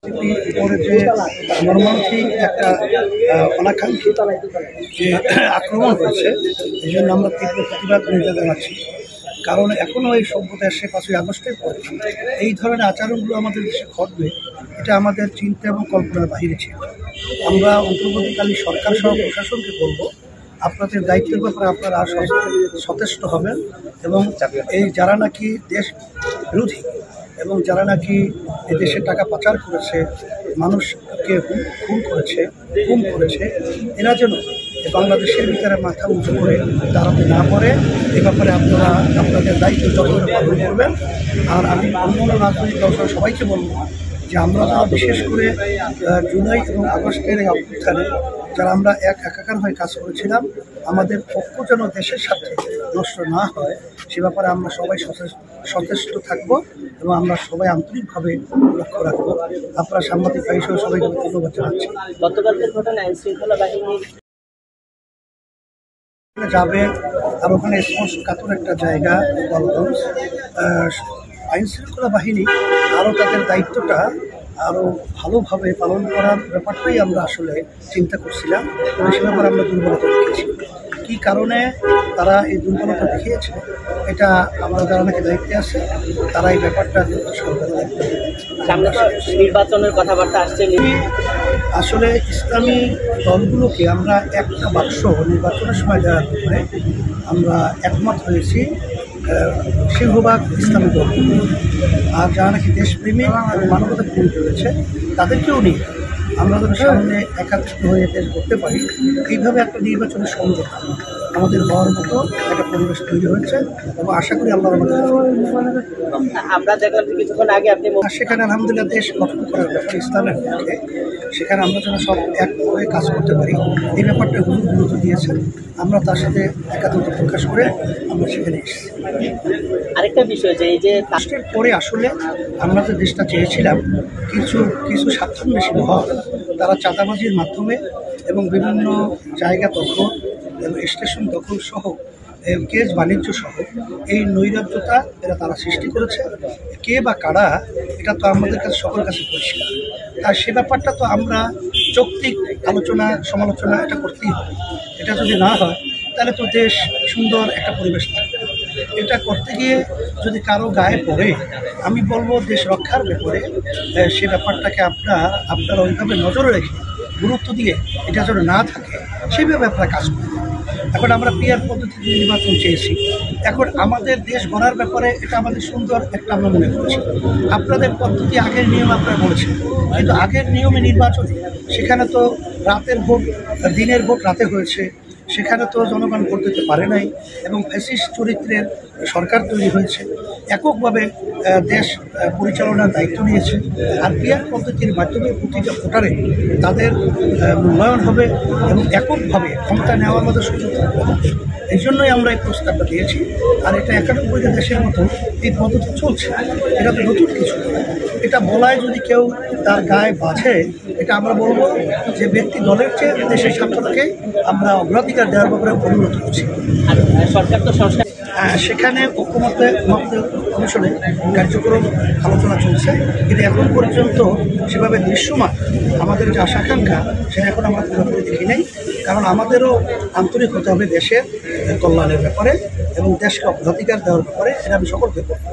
পরে যে মর্মান্তিক একটা অনাকাঙ্ক্ষিত যে আক্রমণ হয়েছে, এই জন্য আমরা তীব্র প্রতিবাদ জানাচ্ছি। কারণ এখনও এই সভ্যতা আসছে 5ই আগস্টের পরে এই ধরনের আচরণগুলো আমাদের দেশে ঘটবে, এটা আমাদের চিন্তা এবং কল্পনার বাইরে ছিল। আমরা অন্তর্বর্তীকালীন সরকার সহ প্রশাসনকে বলবো, আপনাদের দায়িত্বের ব্যাপারে আপনারা সচেষ্ট হবেন এবং এই যারা নাকি দেশ বিরোধী এবং যারা নাকি দেশের টাকা পাচার করেছে, মানুষকে খুন করেছে, এরা যেন বাংলাদেশের ভিতরে মাথা উঁচু করে দাঁড়াতে না পারে, এ ব্যাপারে আপনারা আপনাদের দায়িত্ব যতটা পালন করবেন। আর আমি অন্য রাজনৈতিক দল সবাইকে বলব যে আমরা যারা বিশেষ করে জুলাই এবং আগস্টের এই অভ্যুত্থানে যারা আমরা একাকার হয়ে কাজ করেছিলাম, আমাদের পক্ষ যেন দেশের সাথে নষ্ট না হয় সে ব্যাপারে আমরা সবাই সচেষ্ট থাকবো এবং আমরা সবাই আন্তরিকভাবে লক্ষ্য রাখবো। আপনারা সাংবাদিক ভাই সহ সবাইকে ধন্যবাদ জানাচ্ছি। গতকালকের ঘটনা আইনশৃঙ্খলা বাহিনী যাবে আর ওখানে স্পর্শকাতর একটা জায়গা গোপালগঞ্জ, আইনশৃঙ্খলা বাহিনী আরও তাদের দায়িত্বটা আরও ভালোভাবে পালন করার ব্যাপারটাই আমরা আসলে চিন্তা করছিলাম এবং সে ব্যাপারে আমরা দুর্বলতা দেখেছি। কী কারণে তারা এই দুর্বলতা দেখিয়েছে এটা আমরা যারা নাকি দায়িত্বে আছে তারা এই ব্যাপারটা নির্বাচনের কথাবার্তা আসছে। আসলে ইসলামী দলগুলোকে আমরা একটা বাক্স নির্বাচনের সময় দেওয়ার ব্যাপারে আমরা একমত হয়েছি, সিংহভাগ ইসলামী দলগুলো। আর যারা নাকি দেশপ্রেমিক এবং মানবতা প্রেমিক রয়েছে তাদেরকেও নিয়ে আমরা যেন সামনে একাত্রিত হয়ে দেশ করতে পারি, এইভাবে একটা নির্বাচনের সংযোগ আমাদের হওয়ার মতো একটা পরিবেশ তৈরি হয়েছে এবং আশা করি আল্লাহর আমাদের আমরা দেখলাম কিছুক্ষণ আগে আপনি সেখানে আলহামদুলিল্লাহ দেশ গঠন করার ব্যাপারে ইসলামের পক্ষে সেখানে আমরা যেন সব এক হয়ে কাজ করতে পারি এই ব্যাপারটা গুরুত্ব দিয়েছেন। আমরা তার সাথে একাত্মতা প্রকাশ করে আমরা সেখানে এসেছি। আরেকটা বিষয় যে এই যে রাষ্ট্রের পরে আসলে আমরা যে দেশটা চেয়েছিলাম কিছু স্বার্থান্বেষী মহল তারা চাঁদাবাজির মাধ্যমে এবং বিভিন্ন জায়গা দখল এবং স্টেশন দখল সহ কেস বাণিজ্য সহ এই নৈরাজ্যতা তারা সৃষ্টি করেছে। কে বা কারা এটা তো আমাদের কাছে সকলের কাছে পরিষ্কার। আর সে ব্যাপারটা তো আমরা যৌক্তিক আলোচনা সমালোচনা এটা করতেই হবে। এটা যদি না হয় তাহলে তো দেশ সুন্দর একটা পরিবেশ থাকবে। এটা করতে গিয়ে যদি কারো গায়ে পড়ে, আমি বলবো দেশ রক্ষার ব্যাপারে সে ব্যাপারটাকে আপনারা ওইভাবে নজরে রেখে গুরুত্ব দিয়ে এটা যেন না থাকে সেইভাবে আপনারা কাজ করবেন। এখন আমরা পিআর পদ্ধতিতে নির্বাচন চেয়েছি, এখন আমাদের দেশ গড়ার ব্যাপারে এটা আমাদের সুন্দর একটা আমরা মনে করছি। আপনাদের পদ্ধতি আগের নিয়ম আপনারা বলেছেন, কিন্তু আগের নিয়মে নির্বাচনে সেখানে তো রাতের ভোট দিনের ভোট রাতে হয়েছে, সেখানে তো জনগণ ভোট দিতে পারে নাই এবং ফ্যাসিস্ট চরিত্রের সরকার তৈরি হয়েছে, এককভাবে দেশ পরিচালনার দায়িত্ব নিয়েছে। আর পিআর পদ্ধতির মাধ্যমে প্রতিটা ভোটারে তাদের মূল্যায়ন হবে এবং এককভাবে ক্ষমতা নেওয়ার মতো সুযোগ থাকবে। এই জন্যই আমরা এই প্রস্তাবটা দিয়েছি। আর এটা 91টা দেশের মতো এই পদ্ধতি চলছে, এটা তো নতুন কিছু। এটা বলায় যদি কেউ তার গায়ে বাঁধে, এটা আমরা বলবো যে ব্যক্তি দলের চেয়ে দেশের স্বার্থটাকে আমরা অগ্রাধিকার দেওয়ার ব্যাপারে অনুরোধ করছি। সরকার তো সংস্কার সেখানে ঐক্যমত্যে কমিশনে কার্যক্রম আলোচনা চলছে, কিন্তু এখন পর্যন্ত সেভাবে দৃশ্যমান আমাদের যে আশাকাঙ্ক্ষা সেটা এখন আমরা পুরোপুরি দেখি নাই। কারণ আমাদেরও আন্তরিক হতে হবে দেশের কল্যাণের ব্যাপারে এবং দেশকে অগ্রাধিকার দেওয়ার ব্যাপারে, এটা আমি সকলকে বলব।